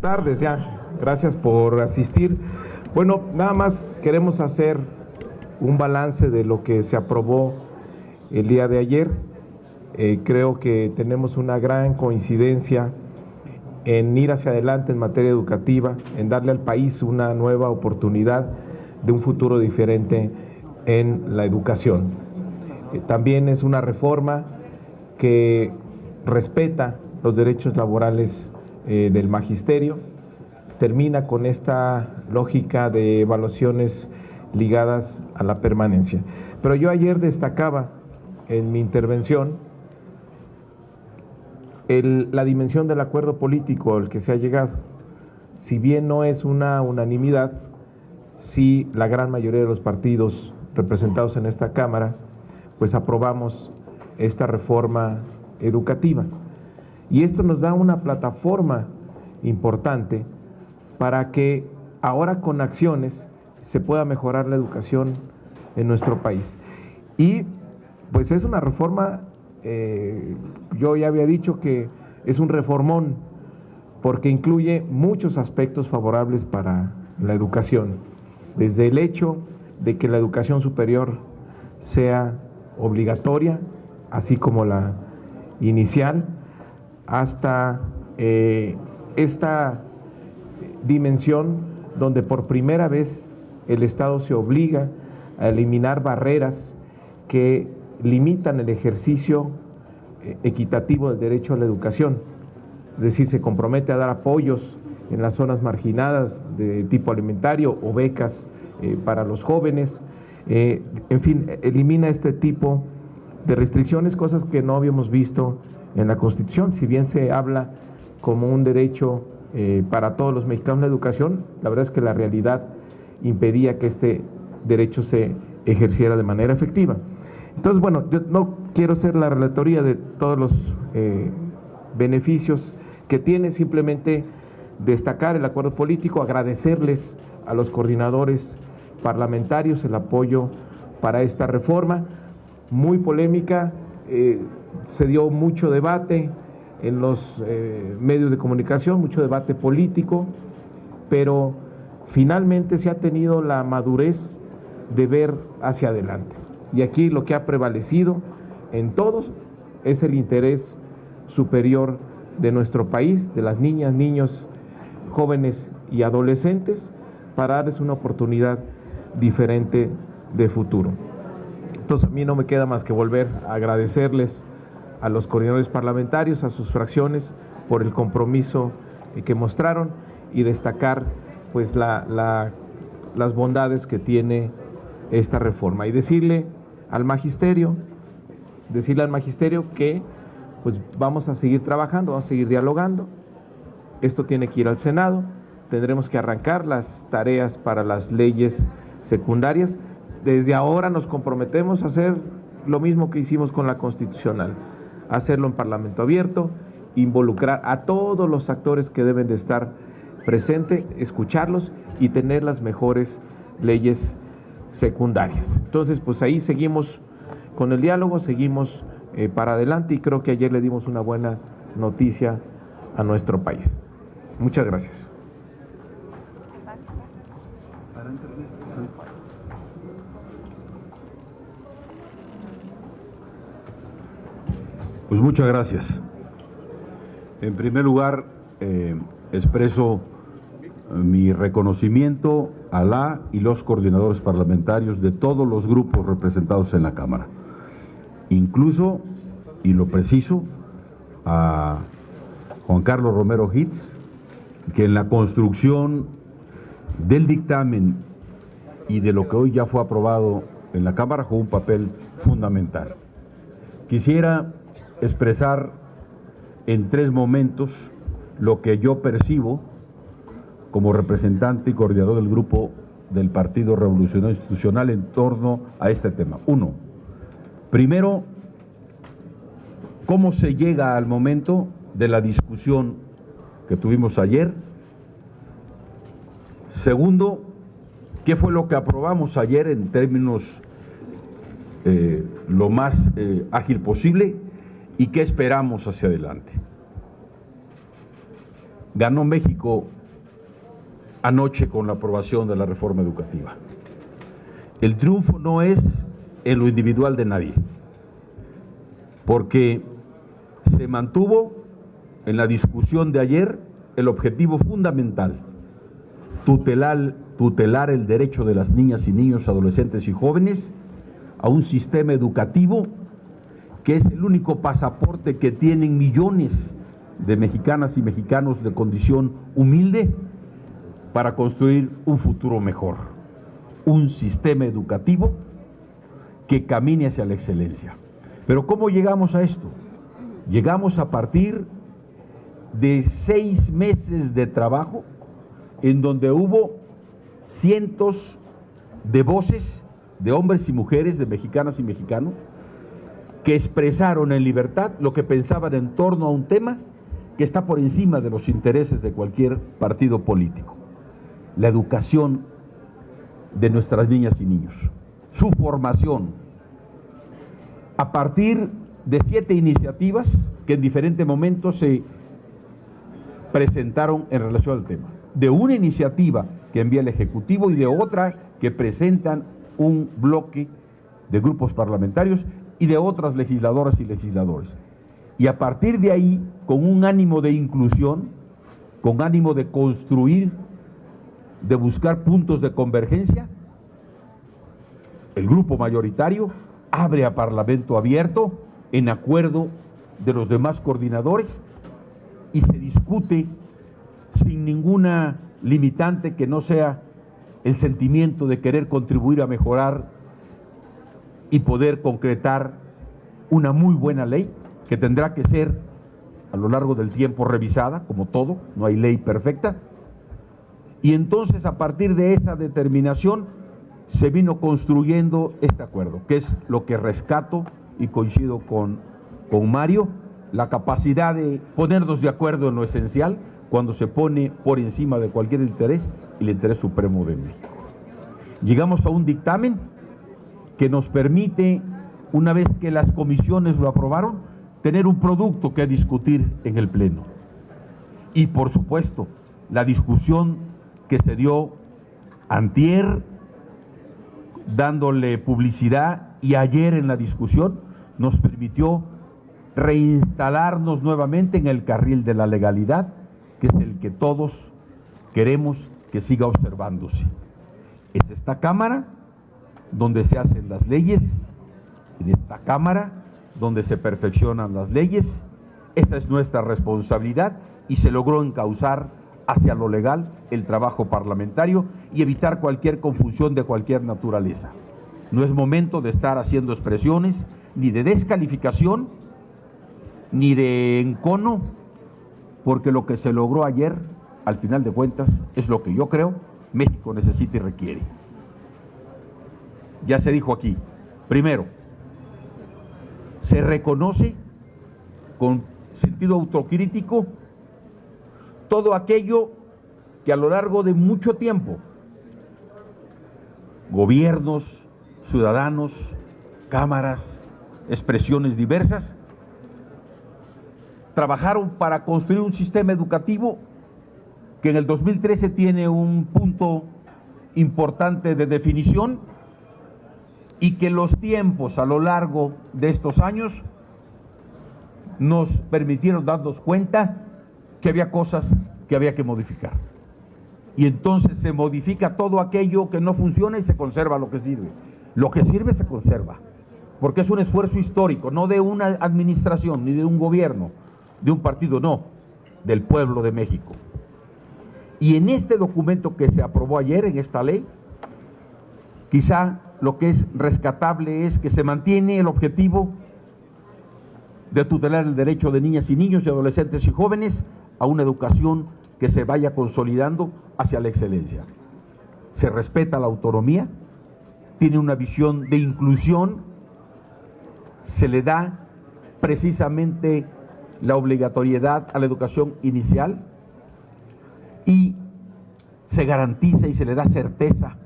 tardes ya. Gracias por asistir. Bueno, nada más queremos hacer un balance de lo que se aprobó el día de ayer. Creo que tenemos una gran coincidencia en ir hacia adelante en materia educativa, en darle al país una nueva oportunidad de un futuro diferente en la educación. También es una reforma que respeta los derechos laborales del magisterio, termina con esta lógica de evaluaciones ligadas a la permanencia. Pero yo ayer destacaba en mi intervención la dimensión del acuerdo político al que se ha llegado. Si bien no es una unanimidad, sí la gran mayoría de los partidos representados en esta Cámara, pues aprobamos esta reforma educativa. Y esto nos da una plataforma importante para que ahora con acciones se pueda mejorar la educación en nuestro país. Y pues es una reforma, yo ya había dicho que es un reformón, porque incluye muchos aspectos favorables para la educación, desde el hecho de que la educación superior sea obligatoria, así como la inicial, hasta esta dimensión donde por primera vez el Estado se obliga a eliminar barreras que limitan el ejercicio equitativo del derecho a la educación. Es decir, se compromete a dar apoyos en las zonas marginadas de tipo alimentario o becas para los jóvenes. En fin, elimina este tipo de restricciones, cosas que no habíamos visto en la Constitución. Si bien se habla como un derecho para todos los mexicanos la educación, la verdad es que la realidad impedía que este derecho se ejerciera de manera efectiva. Entonces, bueno, yo no quiero hacer la relatoría de todos los beneficios que tiene, simplemente destacar el acuerdo político, agradecerles a los coordinadores parlamentarios el apoyo para esta reforma, muy polémica, se dio mucho debate en los medios de comunicación, mucho debate político, pero finalmente se ha tenido la madurez de ver hacia adelante. Y aquí lo que ha prevalecido en todos es el interés superior de nuestro país, de las niñas, niños, jóvenes y adolescentes, para darles una oportunidad diferente de futuro. Entonces a mí no me queda más que volver a agradecerles a los coordinadores parlamentarios, a sus fracciones, por el compromiso que mostraron y destacar pues las bondades que tiene esta reforma. Y decirle al magisterio que pues vamos a seguir trabajando, vamos a seguir dialogando. Esto tiene que ir al Senado, tendremos que arrancar las tareas para las leyes secundarias. Desde ahora nos comprometemos a hacer lo mismo que hicimos con la constitucional, hacerlo en Parlamento abierto, involucrar a todos los actores que deben de estar presentes, escucharlos y tener las mejores leyes secundarias. Entonces, pues ahí seguimos con el diálogo, seguimos para adelante, y creo que ayer le dimos una buena noticia a nuestro país. Muchas gracias. Pues muchas gracias. En primer lugar, expreso mi reconocimiento a la y los coordinadores parlamentarios de todos los grupos representados en la Cámara, incluso, y lo preciso, a Juan Carlos Romero Hitz, que en la construcción del dictamen y de lo que hoy ya fue aprobado en la Cámara jugó un papel fundamental. Quisiera expresar en tres momentos lo que yo percibo como representante y coordinador del grupo del Partido Revolucionario Institucional en torno a este tema. Uno, primero, cómo se llega al momento de la discusión que tuvimos ayer. Segundo, qué fue lo que aprobamos ayer en términos lo más ágil posible y qué esperamos hacia adelante. ganó México anoche con la aprobación de la reforma educativa. El triunfo no es en lo individual de nadie, porque se mantuvo en la discusión de ayer el objetivo fundamental: tutelar el derecho de las niñas y niños, adolescentes y jóvenes a un sistema educativo que es el único pasaporte que tienen millones de mexicanas y mexicanos de condición humilde para construir un futuro mejor, un sistema educativo que camine hacia la excelencia. Pero ¿cómo llegamos a esto? Llegamos a partir de 6 meses de trabajo en donde hubo cientos de voces de hombres y mujeres, de mexicanas y mexicanos, que expresaron en libertad lo que pensaban en torno a un tema que está por encima de los intereses de cualquier partido político: la educación de nuestras niñas y niños, su formación, a partir de 7 iniciativas que en diferentes momentos se presentaron en relación al tema, de una iniciativa que envía el Ejecutivo y de otra que presentan un bloque de grupos parlamentarios y de otras legisladoras y legisladores. Y a partir de ahí, con un ánimo de inclusión, con ánimo de construir, de buscar puntos de convergencia, el grupo mayoritario abre a Parlamento abierto en acuerdo de los demás coordinadores y se discute sin ninguna limitante que no sea el sentimiento de querer contribuir a mejorar y poder concretar una muy buena ley que tendrá que ser a lo largo del tiempo revisada, como todo, no hay ley perfecta. Y entonces, a partir de esa determinación, se vino construyendo este acuerdo, que es lo que rescato y coincido con Mario: la capacidad de ponernos de acuerdo en lo esencial cuando se pone por encima de cualquier interés el interés supremo de México. Llegamos a un dictamen que nos permite, una vez que las comisiones lo aprobaron, tener un producto que discutir en el Pleno. Y por supuesto, la discusión que se dio antier, dándole publicidad, y ayer en la discusión, nos permitió reinstalarnos nuevamente en el carril de la legalidad, que es el que todos queremos que siga observándose. Es esta Cámara donde se hacen las leyes, en esta Cámara donde se perfeccionan las leyes. Esa es nuestra responsabilidad y se logró encauzar hacia lo legal el trabajo parlamentario y evitar cualquier confusión de cualquier naturaleza. No es momento de estar haciendo expresiones ni de descalificación ni de encono, porque lo que se logró ayer, al final de cuentas, es lo que yo creo México necesita y requiere. Ya se dijo aquí, primero, se reconoce con sentido autocrítico todo aquello que a lo largo de mucho tiempo gobiernos, ciudadanos, cámaras, expresiones diversas trabajaron para construir un sistema educativo que en el 2013 tiene un punto importante de definición y que los tiempos a lo largo de estos años nos permitieron darnos cuenta que había cosas que había que modificar. Y entonces se modifica todo aquello que no funciona y se conserva lo que sirve. Lo que sirve se conserva, porque es un esfuerzo histórico, no de una administración ni de un gobierno, de un partido, no, del pueblo de México. Y en este documento que se aprobó ayer, en esta ley, quizá lo que es rescatable es que se mantiene el objetivo de tutelar el derecho de niñas y niños, de adolescentes y jóvenes a una educación que se vaya consolidando hacia la excelencia. Se respeta la autonomía, tiene una visión de inclusión, se le da precisamente la obligatoriedad a la educación inicial y se garantiza y se le da certeza,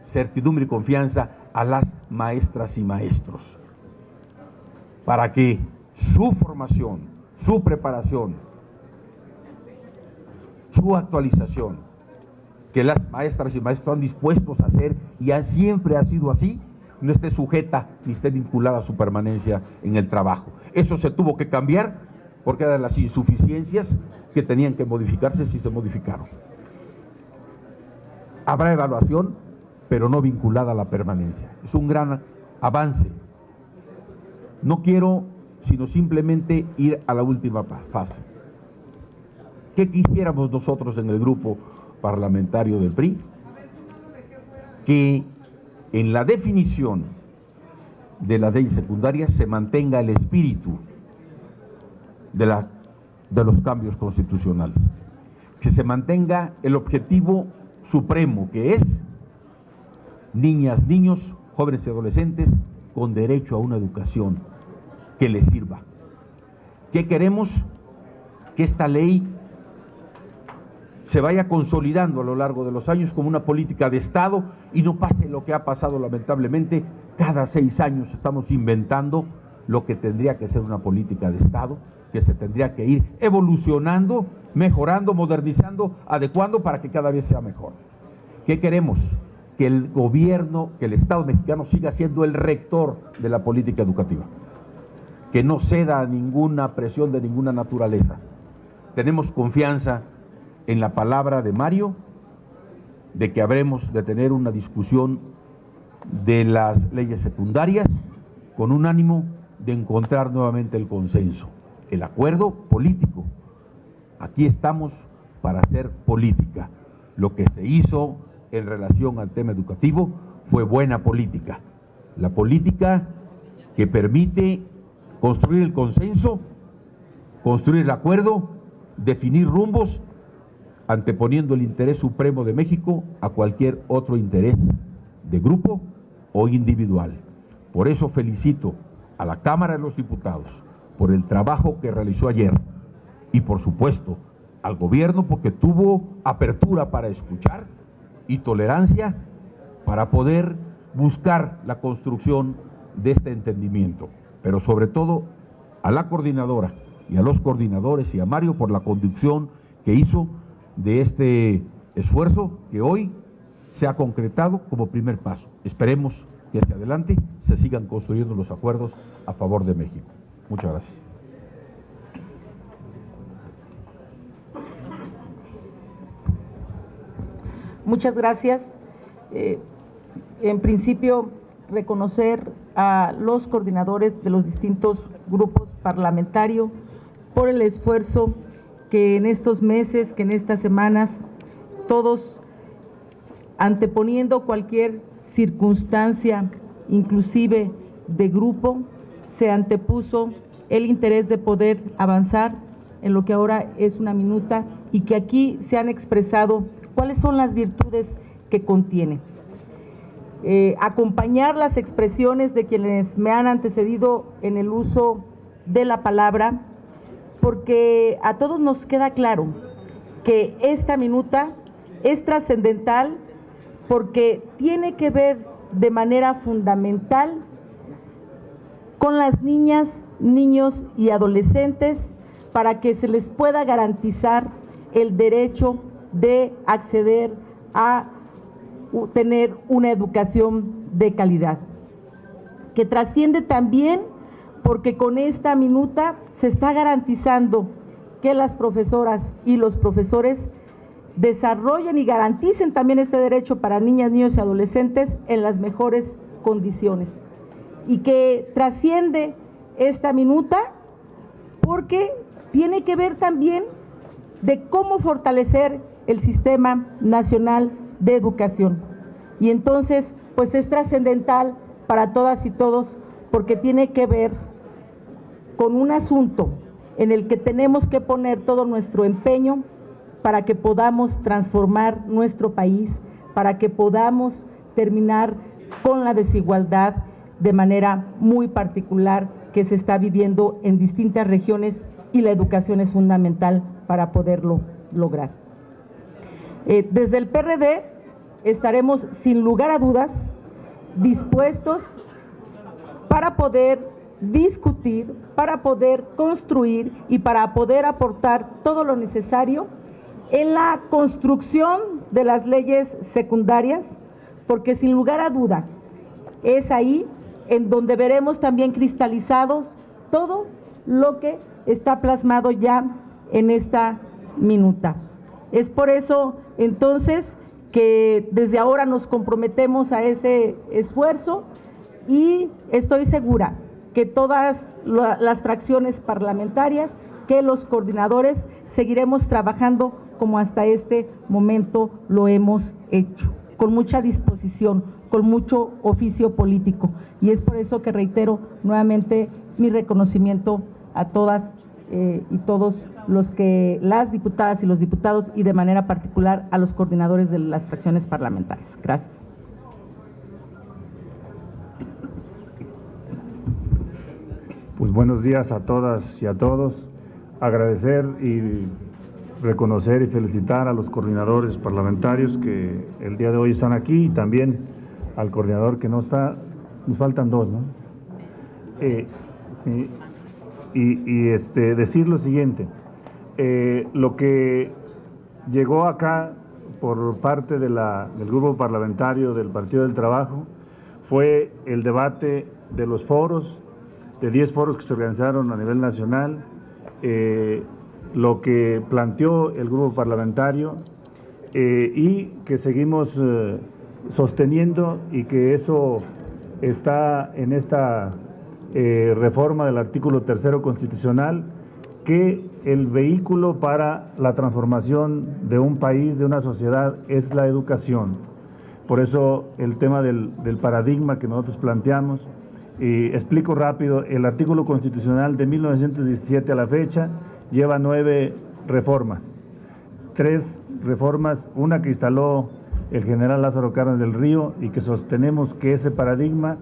certidumbre y confianza a las maestras y maestros para que su formación, su preparación su actualización, que las maestras y maestros están dispuestos a hacer y siempre ha sido así, no esté sujeta ni esté vinculada a su permanencia en el trabajo. Eso se tuvo que cambiar porque eran las insuficiencias que tenían que modificarse si se modificaron. Habrá evaluación, pero no vinculada a la permanencia. Es un gran avance. No quiero sino simplemente ir a la última fase. ¿Qué quisiéramos nosotros en el grupo parlamentario del PRI? Que en la definición de las leyes secundarias se mantenga el espíritu de los cambios constitucionales, que se mantenga el objetivo supremo, que es niñas, niños, jóvenes y adolescentes con derecho a una educación que les sirva. ¿Qué queremos? Que esta ley se vaya consolidando a lo largo de los años como una política de Estado y no pase lo que ha pasado lamentablemente. Cada 6 años estamos inventando lo que tendría que ser una política de Estado, que se tendría que ir evolucionando, mejorando, modernizando, adecuando para que cada vez sea mejor. ¿Qué queremos? Que el gobierno, que el Estado mexicano siga siendo el rector de la política educativa, que no ceda a ninguna presión de ninguna naturaleza. Tenemos confianza en la palabra de Mario, de que habremos de tener una discusión de las leyes secundarias con un ánimo de encontrar nuevamente el consenso, el acuerdo político. Aquí estamos para hacer política. Lo que se hizo en relación al tema educativo fue buena política. La política que permite construir el consenso, construir el acuerdo, definir rumbos, anteponiendo el interés supremo de México a cualquier otro interés de grupo o individual. Por eso felicito a la Cámara de los Diputados por el trabajo que realizó ayer y por supuesto al gobierno porque tuvo apertura para escuchar y tolerancia para poder buscar la construcción de este entendimiento, pero sobre todo a la coordinadora y a los coordinadores y a Mario por la conducción que hizo de este esfuerzo que hoy se ha concretado como primer paso. Esperemos que hacia adelante se sigan construyendo los acuerdos a favor de México. Muchas gracias. Muchas gracias. En principio, reconocer a los coordinadores de los distintos grupos parlamentarios por el esfuerzo que en estos meses, que en estas semanas, todos anteponiendo cualquier circunstancia, inclusive de grupo, se antepuso el interés de poder avanzar en lo que ahora es una minuta y que aquí se han expresado cuáles son las virtudes que contiene. Acompañar las expresiones de quienes me han antecedido en el uso de la palabra, porque a todos nos queda claro que esta minuta es trascendental porque tiene que ver de manera fundamental con las niñas, niños y adolescentes para que se les pueda garantizar el derecho de acceder a tener una educación de calidad, que trasciende también porque con esta minuta se está garantizando que las profesoras y los profesores desarrollen y garanticen también este derecho para niñas, niños y adolescentes en las mejores condiciones. Y que trasciende esta minuta porque tiene que ver también de cómo fortalecer el Sistema Nacional de Educación. Y entonces, pues es trascendental para todas y todos porque tiene que ver con un asunto en el que tenemos que poner todo nuestro empeño para que podamos transformar nuestro país, para que podamos terminar con la desigualdad de manera muy particular que se está viviendo en distintas regiones y la educación es fundamental para poderlo lograr. Desde el PRD estaremos sin lugar a dudas dispuestos para poder discutir, para poder construir y para poder aportar todo lo necesario en la construcción de las leyes secundarias, porque sin lugar a duda es ahí en donde veremos también cristalizados todo lo que está plasmado ya en esta minuta. Es por eso entonces que desde ahora nos comprometemos a ese esfuerzo y estoy segura que todas las fracciones parlamentarias, que los coordinadores seguiremos trabajando como hasta este momento lo hemos hecho, con mucha disposición, con mucho oficio político. Y es por eso que reitero nuevamente mi reconocimiento a todas y todos las diputadas y los diputados, y de manera particular a los coordinadores de las fracciones parlamentarias. Gracias. Pues buenos días a todas y a todos. Agradecer y reconocer y felicitar a los coordinadores parlamentarios que el día de hoy están aquí, y también al coordinador que no está. Nos faltan dos, ¿no? Sí. Decir lo siguiente, lo que llegó acá por parte del grupo parlamentario del Partido del Trabajo fue el debate de los foros, de 10 foros que se organizaron a nivel nacional, lo que planteó el grupo parlamentario y que seguimos sosteniendo, y que eso está en esta reforma del artículo 3º constitucional, que el vehículo para la transformación de un país, de una sociedad, es la educación. Por eso el tema del paradigma que nosotros planteamos. Explico rápido: el artículo constitucional de 1917 a la fecha lleva 9 reformas, 3 reformas, una que instaló el general Lázaro Cárdenas del Río, y que sostenemos que ese paradigma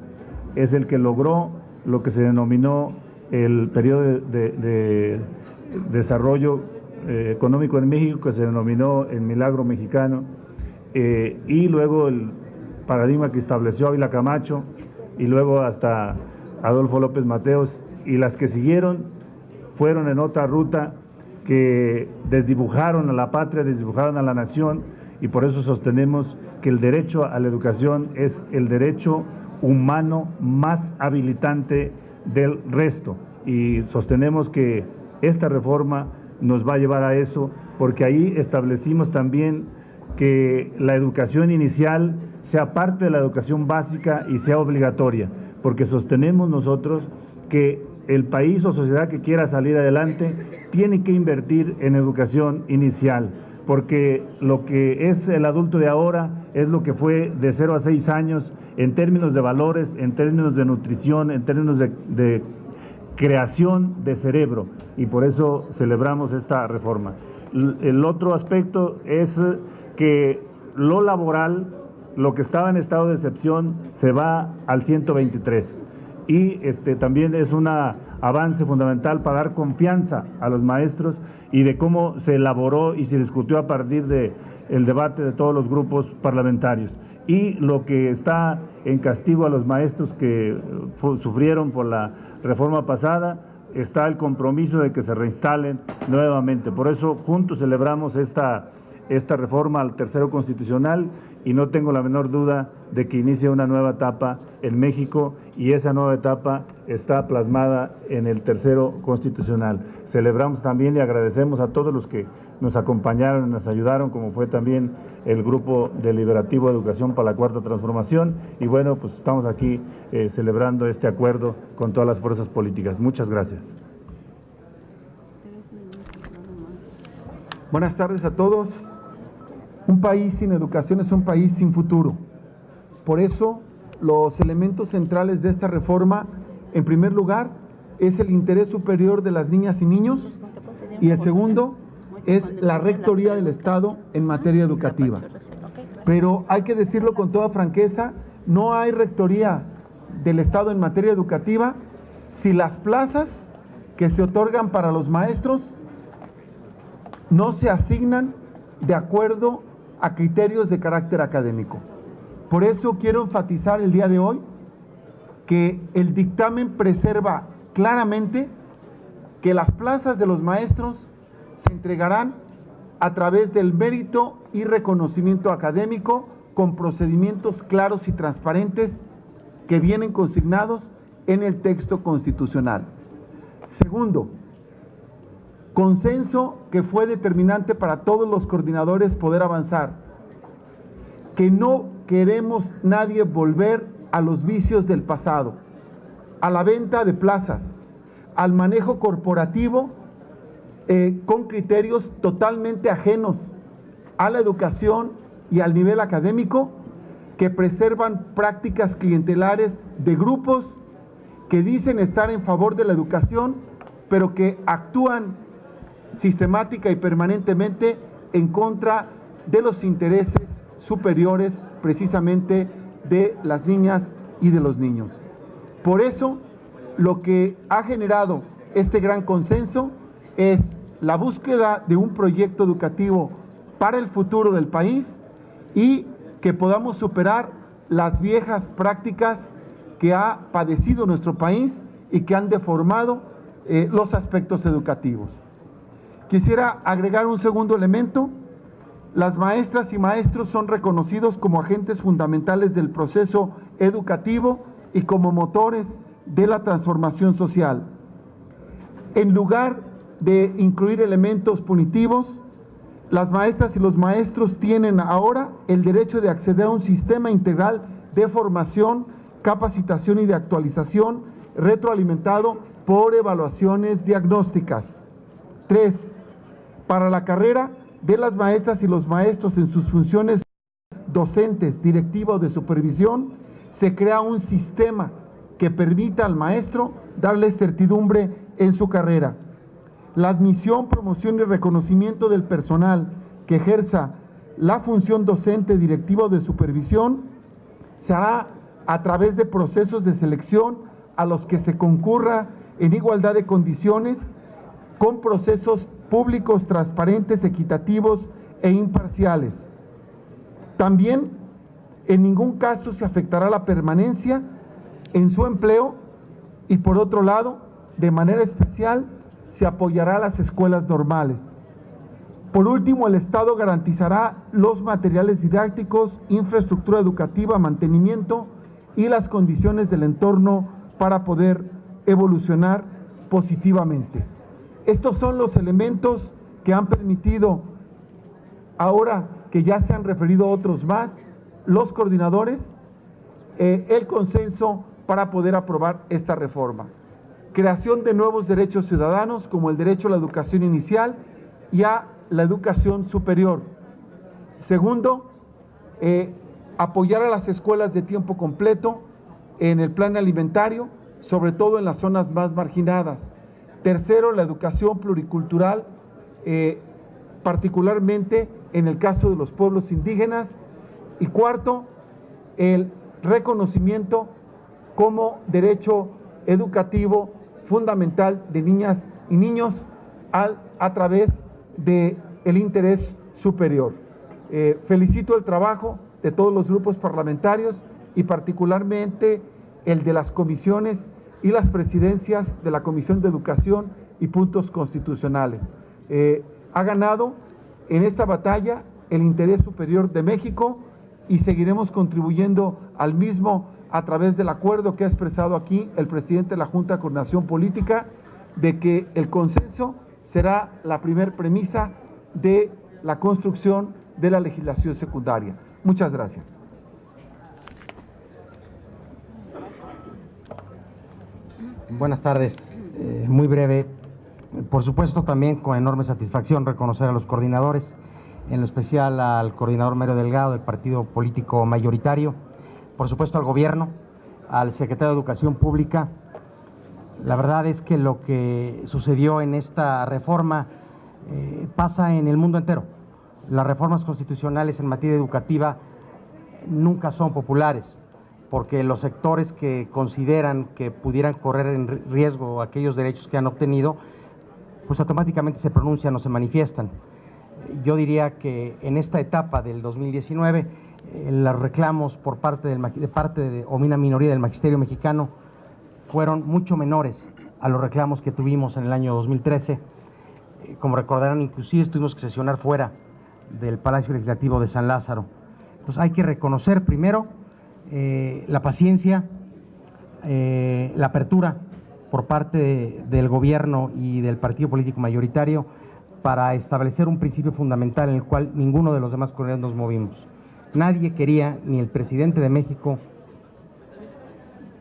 es el que logró lo que se denominó el periodo de desarrollo económico en México, que se denominó el milagro mexicano, y luego el paradigma que estableció Ávila Camacho, y luego hasta Adolfo López Mateos, y las que siguieron fueron en otra ruta que desdibujaron a la patria, desdibujaron a la nación, y por eso sostenemos que el derecho a la educación es el derecho humano más habilitante del resto, y sostenemos que esta reforma nos va a llevar a eso, porque ahí establecimos también que la educación inicial sea parte de la educación básica y sea obligatoria, porque sostenemos nosotros que el país o sociedad que quiera salir adelante tiene que invertir en educación inicial, porque lo que es el adulto de ahora es lo que fue de 0 a 6 años en términos de valores, en términos de nutrición, en términos de creación de cerebro, y por eso celebramos esta reforma. El otro aspecto es que lo laboral, lo que estaba en estado de excepción, se va al 123, y también es un avance fundamental para dar confianza a los maestros, y de cómo se elaboró y se discutió a partir del debate de todos los grupos parlamentarios. Y lo que está en castigo a los maestros que sufrieron por la reforma pasada, está el compromiso de que se reinstalen nuevamente. Por eso juntos celebramos esta reforma al 3º constitucional, y no tengo la menor duda de que inicia una nueva etapa en México, y esa nueva etapa está plasmada en el 3º constitucional. Celebramos también y agradecemos a todos los que nos acompañaron y nos ayudaron, como fue también el Grupo Deliberativo de Educación para la Cuarta Transformación, y bueno, pues estamos aquí celebrando este acuerdo con todas las fuerzas políticas. Muchas gracias. Buenas tardes a todos. Un país sin educación es un país sin futuro. Por eso, los elementos centrales de esta reforma, en primer lugar, es el interés superior de las niñas y niños, y el segundo es la rectoría del Estado en materia educativa. Pero hay que decirlo con toda franqueza, no hay rectoría del Estado en materia educativa si las plazas que se otorgan para los maestros no se asignan de acuerdo a criterios de carácter académico. Por eso quiero enfatizar el día de hoy que el dictamen preserva claramente que las plazas de los maestros se entregarán a través del mérito y reconocimiento académico con procedimientos claros y transparentes que vienen consignados en el texto constitucional. Segundo, consenso que fue determinante para todos los coordinadores poder avanzar, que no queremos nadie volver a los vicios del pasado, a la venta de plazas, al manejo corporativo con criterios totalmente ajenos a la educación y al nivel académico, que preservan prácticas clientelares de grupos que dicen estar en favor de la educación, pero que actúan sistemática y permanentemente en contra de los intereses superiores precisamente de las niñas y de los niños. Por eso, lo que ha generado este gran consenso es la búsqueda de un proyecto educativo para el futuro del país y que podamos superar las viejas prácticas que ha padecido nuestro país y que han deformado los aspectos educativos. Quisiera agregar un segundo elemento. Las maestras y maestros son reconocidos como agentes fundamentales del proceso educativo y como motores de la transformación social. En lugar de incluir elementos punitivos, las maestras y los maestros tienen ahora el derecho de acceder a un sistema integral de formación, capacitación y de actualización retroalimentado por evaluaciones diagnósticas. 3. Para la carrera de las maestras y los maestros en sus funciones docentes, directiva o de supervisión, se crea un sistema que permita al maestro darle certidumbre en su carrera. La admisión, promoción y reconocimiento del personal que ejerza la función docente, directiva o de supervisión se hará a través de procesos de selección a los que se concurra en igualdad de condiciones, con procesos públicos, transparentes, equitativos e imparciales. También, en ningún caso se afectará la permanencia en su empleo y, por otro lado, de manera especial, se apoyará a las escuelas normales. Por último, el Estado garantizará los materiales didácticos, infraestructura educativa, mantenimiento y las condiciones del entorno para poder evolucionar positivamente. Estos son los elementos que han permitido, ahora que ya se han referido otros más, los coordinadores, el consenso para poder aprobar esta reforma. Creación de nuevos derechos ciudadanos como el derecho a la educación inicial y a la educación superior. Segundo, apoyar a las escuelas de tiempo completo en el plan alimentario, sobre todo en las zonas más marginadas. Tercero, la educación pluricultural, particularmente en el caso de los pueblos indígenas. Y cuarto, el reconocimiento como derecho educativo fundamental de niñas y niños a través del interés superior. Felicito el trabajo de todos los grupos parlamentarios y particularmente el de las comisiones y las presidencias de la Comisión de Educación y Puntos Constitucionales. Ha ganado en esta batalla el interés superior de México y seguiremos contribuyendo al mismo a través del acuerdo que ha expresado aquí el presidente de la Junta de Coordinación Política, de que el consenso será la primer premisa de la construcción de la legislación secundaria. Muchas gracias. Buenas tardes. Muy breve. Por supuesto, también con enorme satisfacción reconocer a los coordinadores, en lo especial al coordinador Mario Delgado del partido político mayoritario, por supuesto al gobierno, al secretario de Educación Pública. La verdad es que lo que sucedió en esta reforma pasa en el mundo entero. Las reformas constitucionales en materia educativa nunca son populares, porque los sectores que consideran que pudieran correr en riesgo aquellos derechos que han obtenido, pues automáticamente se pronuncian o se manifiestan. Yo diría que en esta etapa del 2019, los reclamos por parte de una minoría del magisterio mexicano fueron mucho menores a los reclamos que tuvimos en el año 2013, Como recordarán, inclusive tuvimos que sesionar fuera del Palacio Legislativo de San Lázaro. Entonces hay que reconocer primero la paciencia, la apertura por parte del gobierno y del partido político mayoritario para establecer un principio fundamental en el cual ninguno de los demás coordinadores nos movimos. Nadie quería, ni el presidente de México,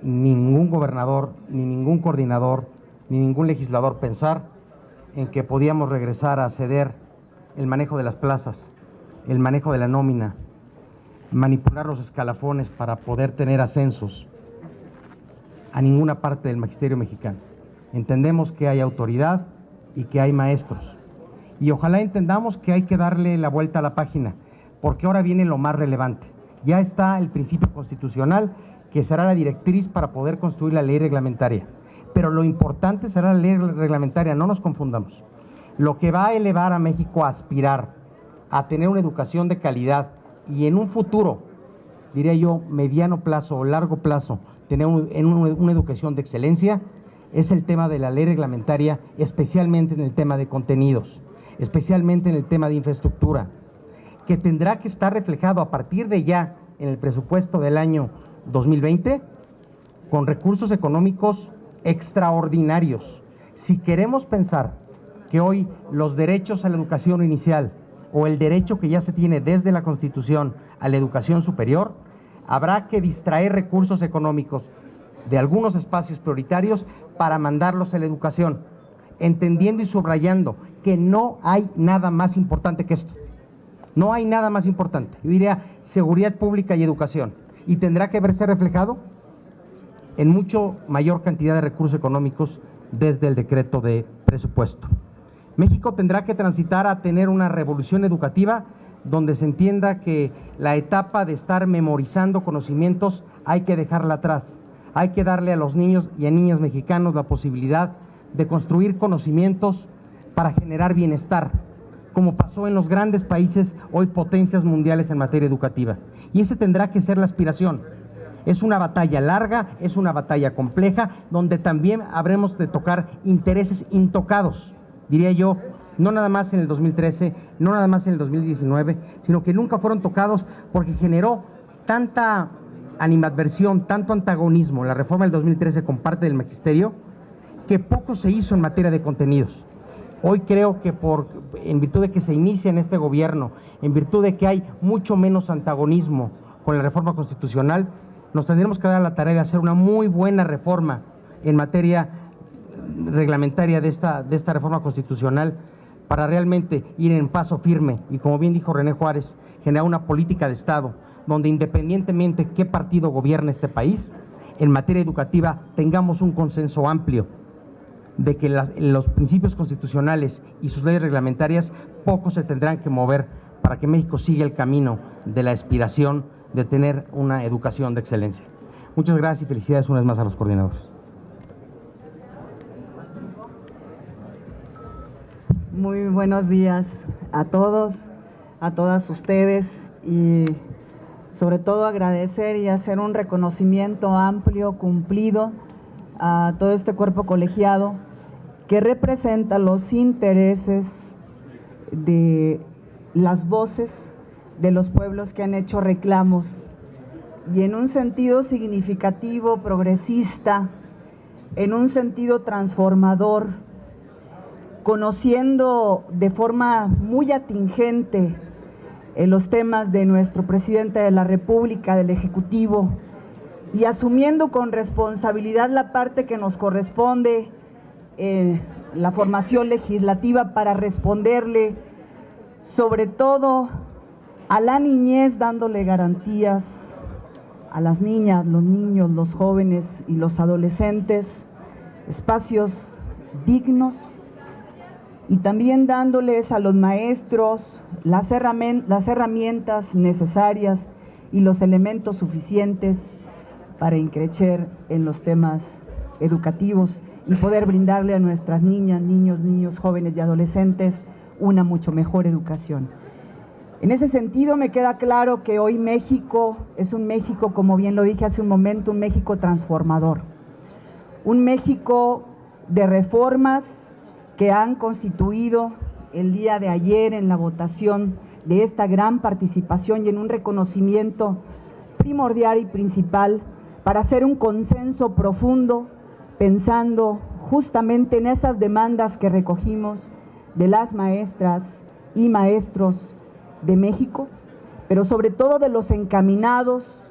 ni ningún gobernador, ni ningún coordinador, ni ningún legislador pensar en que podíamos regresar a ceder el manejo de las plazas, el manejo de la nómina, manipular los escalafones para poder tener ascensos a ninguna parte del magisterio mexicano. Entendemos que hay autoridad y que hay maestros. Y ojalá entendamos que hay que darle la vuelta a la página, porque ahora viene lo más relevante. Ya está el principio constitucional, que será la directriz para poder construir la ley reglamentaria. Pero lo importante será la ley reglamentaria, no nos confundamos. Lo que va a elevar a México a aspirar a tener una educación de calidad y en un futuro, diría yo, mediano plazo o largo plazo, tener una educación de excelencia, es el tema de la ley reglamentaria, especialmente en el tema de contenidos, especialmente en el tema de infraestructura, que tendrá que estar reflejado a partir de ya en el presupuesto del año 2020 con recursos económicos extraordinarios. Si queremos pensar que hoy los derechos a la educación inicial o el derecho que ya se tiene desde la Constitución a la educación superior, habrá que distraer recursos económicos de algunos espacios prioritarios para mandarlos a la educación, entendiendo y subrayando que no hay nada más importante que esto. No hay nada más importante. Yo diría seguridad pública y educación. Y tendrá que verse reflejado en mucho mayor cantidad de recursos económicos desde el decreto de presupuesto. México tendrá que transitar a tener una revolución educativa donde se entienda que la etapa de estar memorizando conocimientos hay que dejarla atrás. Hay que darle a los niños y a niñas mexicanos la posibilidad de construir conocimientos para generar bienestar, como pasó en los grandes países, hoy potencias mundiales en materia educativa. Y ese tendrá que ser la aspiración. Es una batalla larga, es una batalla compleja, donde también habremos de tocar intereses intocados, diría yo, no nada más en el 2013, no nada más en el 2019, sino que nunca fueron tocados porque generó tanta animadversión, tanto antagonismo, la reforma del 2013 con parte del magisterio, que poco se hizo en materia de contenidos. Hoy creo que en virtud de que se inicia en este gobierno, en virtud de que hay mucho menos antagonismo con la reforma constitucional, nos tendremos que dar a la tarea de hacer una muy buena reforma en materia reglamentaria de esta reforma constitucional para realmente ir en paso firme y, como bien dijo René Juárez, generar una política de Estado donde, independientemente qué partido gobierne este país, en materia educativa tengamos un consenso amplio de que los principios constitucionales y sus leyes reglamentarias poco se tendrán que mover para que México siga el camino de la aspiración de tener una educación de excelencia. Muchas gracias y felicidades una vez más a los coordinadores. Muy buenos días a todos, a todas ustedes, y sobre todo agradecer y hacer un reconocimiento amplio, cumplido a todo este cuerpo colegiado que representa los intereses de las voces de los pueblos que han hecho reclamos, y en un sentido significativo, progresista, en un sentido transformador, conociendo de forma muy atingente los temas de nuestro presidente de la República, del Ejecutivo, y asumiendo con responsabilidad la parte que nos corresponde, la formación legislativa, para responderle sobre todo a la niñez, dándole garantías a las niñas, los niños, los jóvenes y los adolescentes, espacios dignos, y también dándoles a los maestros las herramientas necesarias y los elementos suficientes para increcer en los temas educativos y poder brindarle a nuestras niñas, niños, jóvenes y adolescentes una mucho mejor educación. En ese sentido, me queda claro que hoy México es un México, como bien lo dije hace un momento, un México transformador, un México de reformas que han constituido el día de ayer en la votación de esta gran participación y en un reconocimiento primordial y principal para hacer un consenso profundo, pensando justamente en esas demandas que recogimos de las maestras y maestros de México, pero sobre todo de los encaminados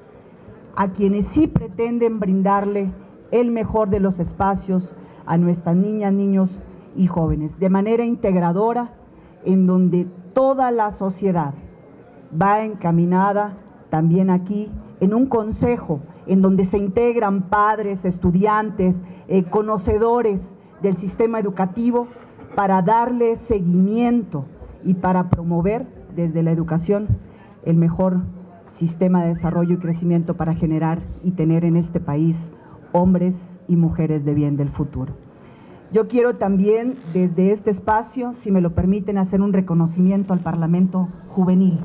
a quienes sí pretenden brindarle el mejor de los espacios a nuestras niñas, niños y jóvenes, de manera integradora, en donde toda la sociedad va encaminada también aquí en un consejo en donde se integran padres, estudiantes, conocedores del sistema educativo para darle seguimiento y para promover desde la educación el mejor sistema de desarrollo y crecimiento para generar y tener en este país hombres y mujeres de bien del futuro. Yo quiero también desde este espacio, si me lo permiten, hacer un reconocimiento al Parlamento Juvenil.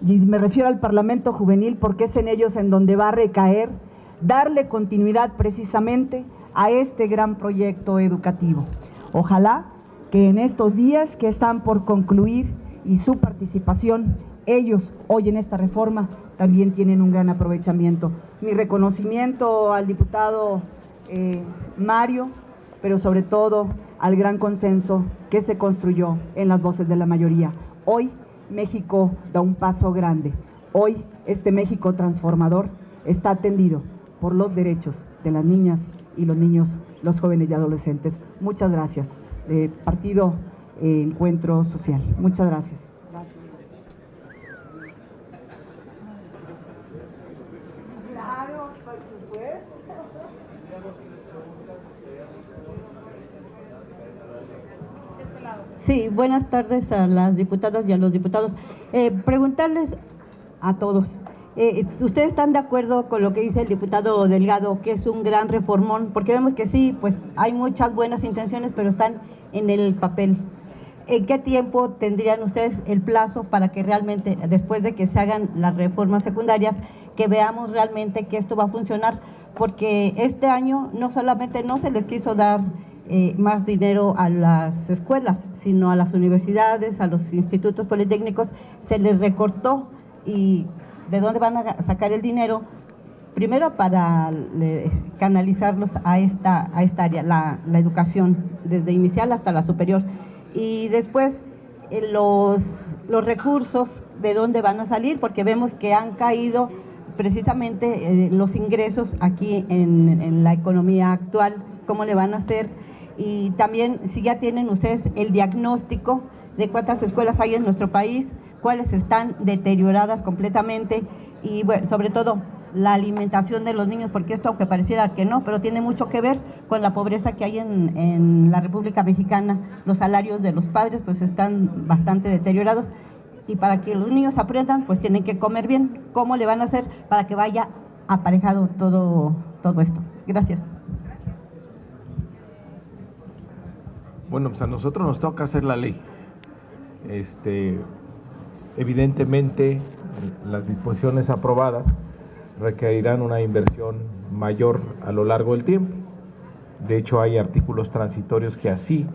Y me refiero al Parlamento Juvenil porque es en ellos en donde va a recaer darle continuidad precisamente a este gran proyecto educativo. Ojalá que en estos días que están por concluir y su participación, ellos hoy en esta reforma también tienen un gran aprovechamiento. Mi reconocimiento al diputado Mario, pero sobre todo al gran consenso que se construyó en las voces de la mayoría. Hoy México da un paso grande. Hoy este México transformador está atendido por los derechos de las niñas y los niños, los jóvenes y adolescentes. Muchas gracias. Partido Encuentro Social. Muchas gracias. Claro, por supuesto. Sí, buenas tardes a las diputadas y a los diputados. Preguntarles a todos, ¿ustedes están de acuerdo con lo que dice el diputado Delgado, que es un gran reformón? Porque vemos que sí, pues hay muchas buenas intenciones, pero están en el papel. ¿En qué tiempo tendrían ustedes el plazo para que realmente, después de que se hagan las reformas secundarias, que veamos realmente que esto va a funcionar? Porque este año no solamente no se les quiso dar más dinero a las escuelas, sino a las universidades, a los institutos politécnicos, se les recortó. ¿Y de dónde van a sacar el dinero? Primero para canalizarlos a esta área, la educación, desde inicial hasta la superior. Y después los recursos, ¿de dónde van a salir? Porque vemos que han caído precisamente los ingresos aquí en la economía actual. ¿Cómo le van a hacer? Y también si ya tienen ustedes el diagnóstico de cuántas escuelas hay en nuestro país, cuáles están deterioradas completamente y bueno, sobre todo la alimentación de los niños, porque esto, aunque pareciera que no, pero tiene mucho que ver con la pobreza que hay en la República Mexicana. Los salarios de los padres pues están bastante deteriorados y para que los niños aprendan pues tienen que comer bien. ¿Cómo le van a hacer para que vaya aparejado todo esto? Gracias. Bueno, pues a nosotros nos toca hacer la ley. Evidentemente, las disposiciones aprobadas requerirán una inversión mayor a lo largo del tiempo. De hecho, hay artículos transitorios que así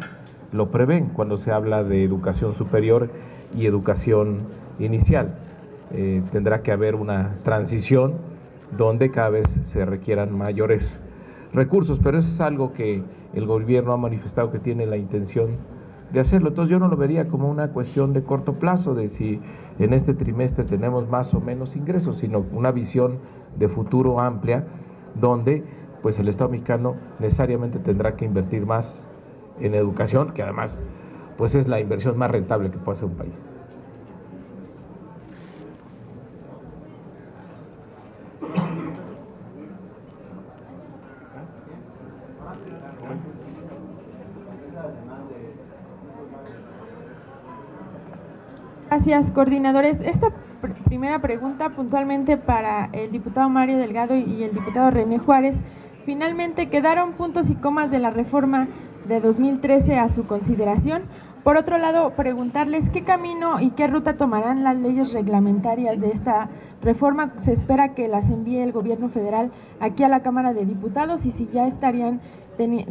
lo prevén cuando se habla de educación superior y educación inicial. Tendrá que haber una transición donde cada vez se requieran mayores recursos, pero eso es algo que el gobierno ha manifestado que tiene la intención de hacerlo. Entonces yo no lo vería como una cuestión de corto plazo, de si en este trimestre tenemos más o menos ingresos, sino una visión de futuro amplia, donde pues el Estado mexicano necesariamente tendrá que invertir más en educación, que además pues es la inversión más rentable que puede hacer un país. Gracias, coordinadores. Esta primera pregunta puntualmente para el diputado Mario Delgado y el diputado René Juárez. Finalmente, ¿quedaron puntos y comas de la reforma de 2013 a su consideración Por otro lado, preguntarles qué camino y qué ruta tomarán las leyes reglamentarias de esta reforma. Se espera que las envíe el gobierno federal aquí a la Cámara de Diputados y si ya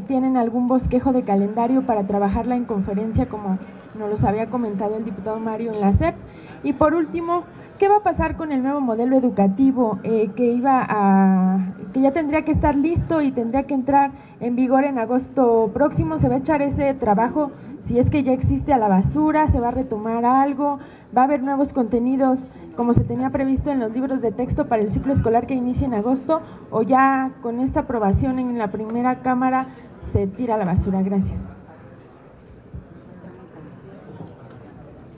tienen algún bosquejo de calendario para trabajarla en conferencia, como nos los había comentado el diputado Mario en la SEP. Y por último, ¿qué va a pasar con el nuevo modelo educativo que ya tendría que estar listo y tendría que entrar en vigor en agosto próximo? ¿Se va a echar ese trabajo, si es que ya existe, a la basura? ¿Se va a retomar algo? ¿Va a haber nuevos contenidos como se tenía previsto en los libros de texto para el ciclo escolar que inicia en agosto? ¿O ya con esta aprobación en la primera cámara se tira a la basura? Gracias.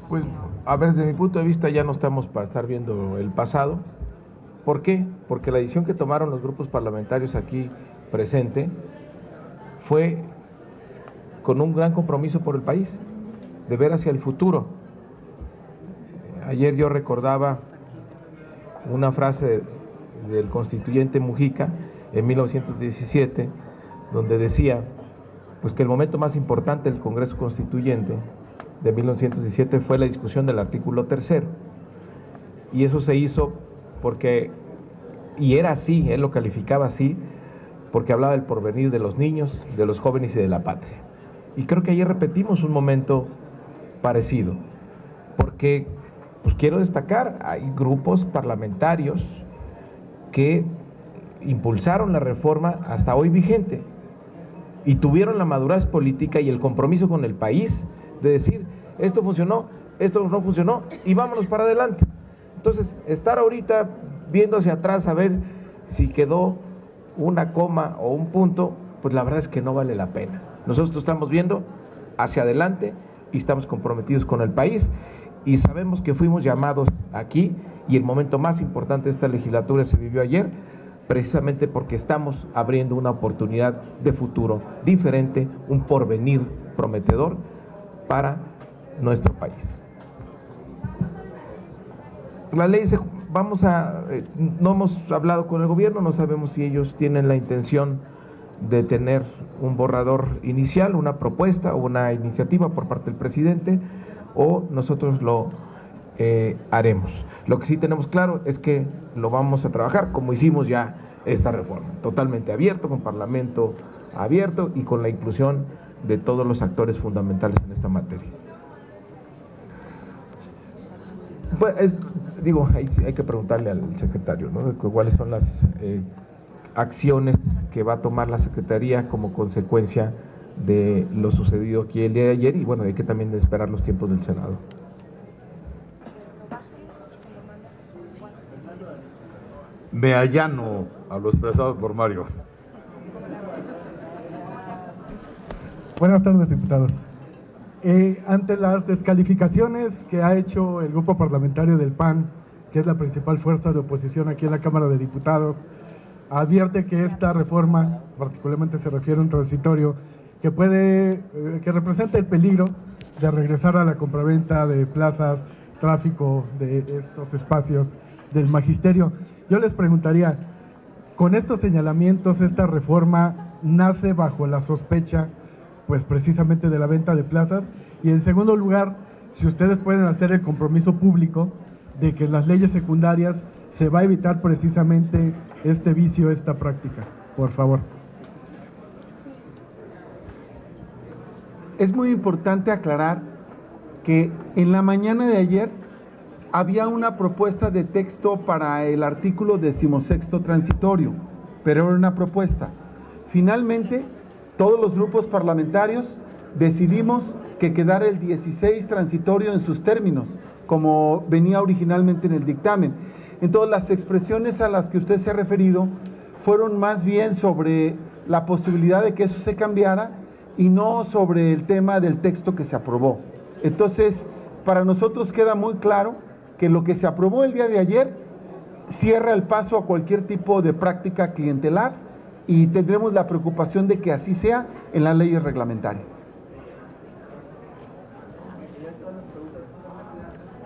Pues, a ver, desde mi punto de vista ya no estamos para estar viendo el pasado. ¿Por qué? Porque la decisión que tomaron los grupos parlamentarios aquí presente fue con un gran compromiso por el país, de ver hacia el futuro. Ayer yo recordaba una frase del constituyente Mujica en 1917, donde decía pues que el momento más importante del Congreso Constituyente de 1917 fue la discusión del artículo 3º, y eso se hizo porque, y era así, él lo calificaba así, porque hablaba del porvenir de los niños, de los jóvenes y de la patria. Y creo que ayer repetimos un momento parecido, porque pues quiero destacar, hay grupos parlamentarios que impulsaron la reforma hasta hoy vigente y tuvieron la madurez política y el compromiso con el país de decir, esto funcionó, esto no funcionó y vámonos para adelante. Entonces, estar ahorita viendo hacia atrás a ver si quedó una coma o un punto, pues la verdad es que no vale la pena. Nosotros estamos viendo hacia adelante y estamos comprometidos con el país y sabemos que fuimos llamados aquí y el momento más importante de esta legislatura se vivió ayer, precisamente porque estamos abriendo una oportunidad de futuro diferente, un porvenir prometedor para nuestro país. La ley no hemos hablado con el gobierno, no sabemos si ellos tienen la intención de tener un borrador inicial, una propuesta o una iniciativa por parte del presidente, o nosotros lo haremos. Lo que sí tenemos claro es que lo vamos a trabajar como hicimos ya esta reforma, totalmente abierto, con parlamento abierto y con la inclusión de todos los actores fundamentales en esta materia. Pues hay que preguntarle al secretario, ¿no?, cuáles son las acciones que va a tomar la Secretaría como consecuencia de lo sucedido aquí el día de ayer, y bueno, hay que también esperar los tiempos del Senado. Me allano a lo expresado por Mario. Buenas tardes, diputados. Ante las descalificaciones que ha hecho el grupo parlamentario del PAN, que es la principal fuerza de oposición aquí en la Cámara de Diputados, advierte que esta reforma, particularmente se refiere a un transitorio, que representa el peligro de regresar a la compraventa de plazas, tráfico de estos espacios del magisterio. Yo les preguntaría, con estos señalamientos, esta reforma nace bajo la sospecha, pues precisamente de la venta de plazas, y en segundo lugar, si ustedes pueden hacer el compromiso público de que en las leyes secundarias se va a evitar precisamente este vicio, esta práctica, por favor. Es muy importante aclarar que en la mañana de ayer había una propuesta de texto para el artículo 16º transitorio, pero era una propuesta. Finalmente, todos los grupos parlamentarios decidimos que quedara el 16 transitorio en sus términos, como venía originalmente en el dictamen. Entonces, las expresiones a las que usted se ha referido fueron más bien sobre la posibilidad de que eso se cambiara y no sobre el tema del texto que se aprobó. Entonces, para nosotros queda muy claro que lo que se aprobó el día de ayer cierra el paso a cualquier tipo de práctica clientelar y tendremos la preocupación de que así sea en las leyes reglamentarias.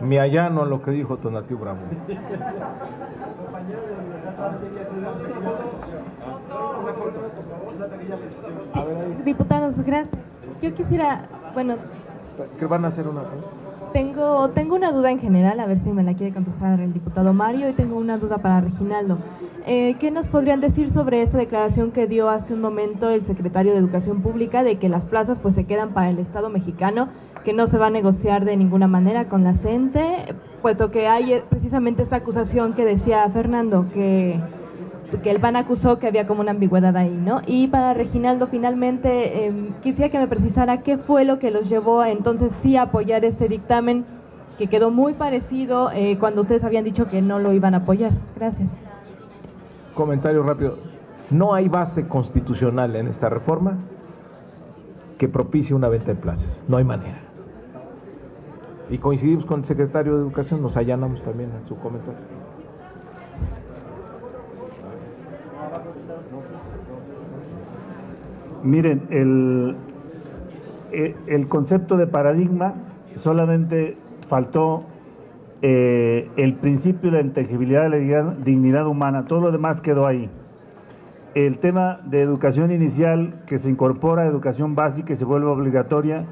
Me allano a lo que dijo Tonatiuh Bravo. Diputados, gracias. Yo quisiera, ¿Qué van a hacer una? Tengo una duda en general, a ver si me la quiere contestar el diputado Mario, y tengo una duda para Reginaldo. ¿Qué nos podrían decir sobre esta declaración que dio hace un momento el secretario de Educación Pública de que las plazas pues se quedan para el Estado mexicano, que no se va a negociar de ninguna manera con la CENTE, puesto que hay precisamente esta acusación que decía Fernando, que el PAN acusó que había como una ambigüedad ahí, ¿no? Y para Reginaldo, finalmente, quisiera que me precisara qué fue lo que los llevó a entonces sí a apoyar este dictamen, que quedó muy parecido cuando ustedes habían dicho que no lo iban a apoyar. Gracias. Comentario rápido. No hay base constitucional en esta reforma que propicie una venta de plazas. No hay manera. Y coincidimos con el secretario de Educación, nos allanamos también a su comentario. Miren, el concepto de paradigma solamente faltó el principio de la intangibilidad de la dignidad humana, todo lo demás quedó ahí. El tema de educación inicial que se incorpora a educación básica y se vuelve obligatoria,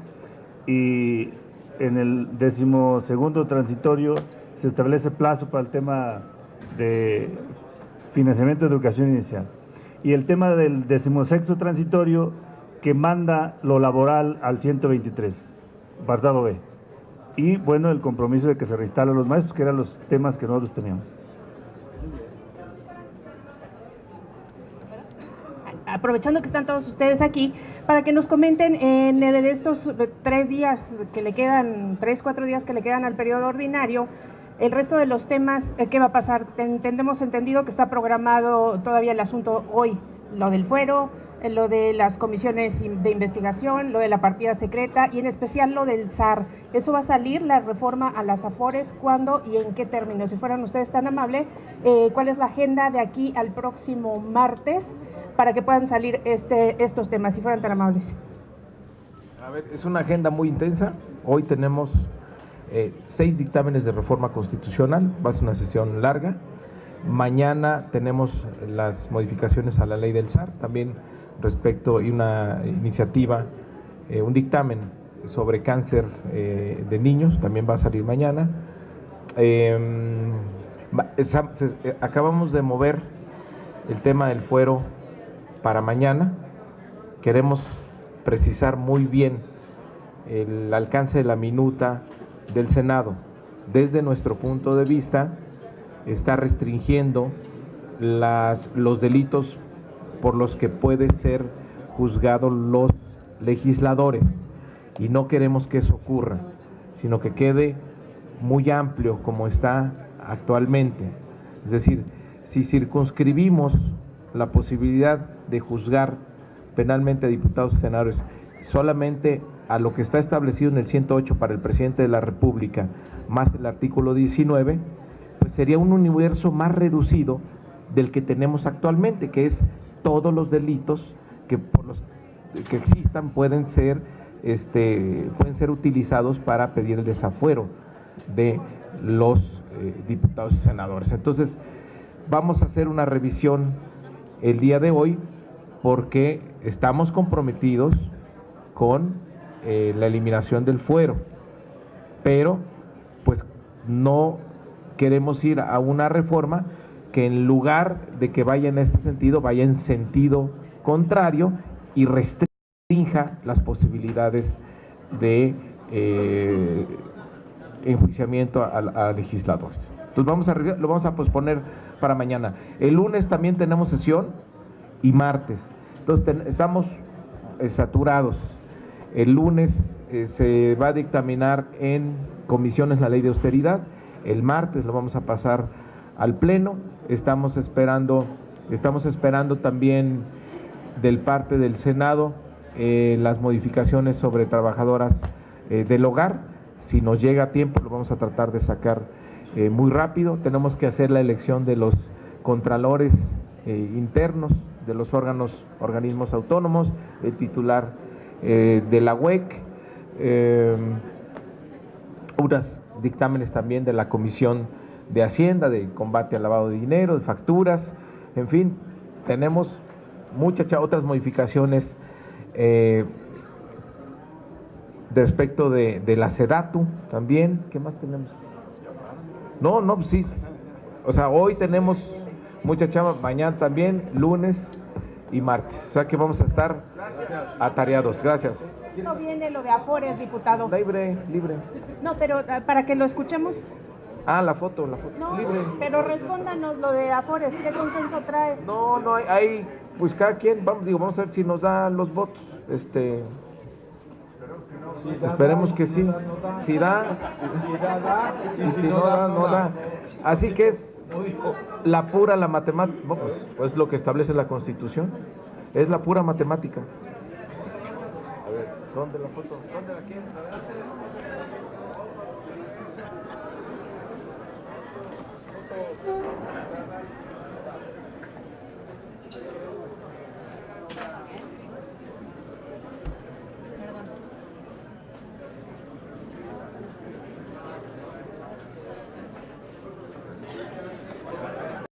y en el 12º transitorio se establece plazo para el tema de financiamiento de educación inicial. Y el tema del 16º transitorio que manda lo laboral al 123, apartado B. Y bueno, el compromiso de que se reinstalen los maestros, que eran los temas que nosotros teníamos. Aprovechando que están todos ustedes aquí, para que nos comenten en estos 3 días que le quedan, 4 días que le quedan al periodo ordinario, el resto de los temas, ¿qué va a pasar? Tenemos entendido que está programado todavía el asunto hoy, lo del fuero, lo de las comisiones de investigación, lo de la partida secreta y en especial lo del SAR. ¿Eso va a salir, la reforma a las AFORES? ¿Cuándo y en qué términos? Si fueran ustedes tan amables, ¿cuál es la agenda de aquí al próximo martes para que puedan salir estos temas, si fueran tan amables? A ver, es una agenda muy intensa. Hoy tenemos 6 dictámenes de reforma constitucional, va a ser una sesión larga. Mañana tenemos las modificaciones a la ley del SAR, también respecto y una iniciativa, un dictamen sobre cáncer de niños, también va a salir mañana. Acabamos de mover el tema del fuero para mañana. Queremos precisar muy bien el alcance de la minuta del Senado. Desde nuestro punto de vista, está restringiendo los delitos por los que pueden ser juzgados los legisladores, y no queremos que eso ocurra, sino que quede muy amplio como está actualmente. Es decir, si circunscribimos la posibilidad de juzgar penalmente a diputados y senadores solamente a lo que está establecido en el 108 para el presidente de la República, más el artículo 19, pues sería un universo más reducido del que tenemos actualmente, que es todos los delitos que por los que existan pueden ser utilizados para pedir el desafuero de los diputados y senadores. Entonces, vamos a hacer una revisión el día de hoy porque estamos comprometidos con la eliminación del fuero, pero pues no queremos ir a una reforma que en lugar de que vaya en este sentido, vaya en sentido contrario y restrinja las posibilidades de enjuiciamiento a legisladores. Entonces lo vamos a posponer para mañana. El lunes también tenemos sesión y martes. Entonces estamos saturados. El lunes se va a dictaminar en comisiones la ley de austeridad. El martes lo vamos a pasar al Pleno. Estamos esperando también del parte del Senado las modificaciones sobre trabajadoras del hogar. Si nos llega a tiempo lo vamos a tratar de sacar muy rápido. Tenemos que hacer la elección de los contralores internos de los organismos autónomos, el titular de la UEC, unos dictámenes también de la Comisión de Hacienda, de combate al lavado de dinero, de facturas, en fin, tenemos muchas otras modificaciones respecto de la SEDATU también. ¿Qué más tenemos? No, pues sí. O sea, hoy tenemos mucha chamba, mañana también, lunes y martes. O sea que vamos a estar atareados. Gracias. No viene lo de Afores, diputado. Libre. No, pero para que lo escuchemos. Ah, la foto. No, libre. pero respóndanos lo de Afores, ¿qué consenso trae? No hay, pues cada quien, vamos a ver si nos da los votos. Esperemos que sí. Si da, y si no da, no da. Así que es la matemática, pues lo que establece la Constitución, es la pura matemática. A ver, ¿dónde la foto? ¿Dónde la quieren?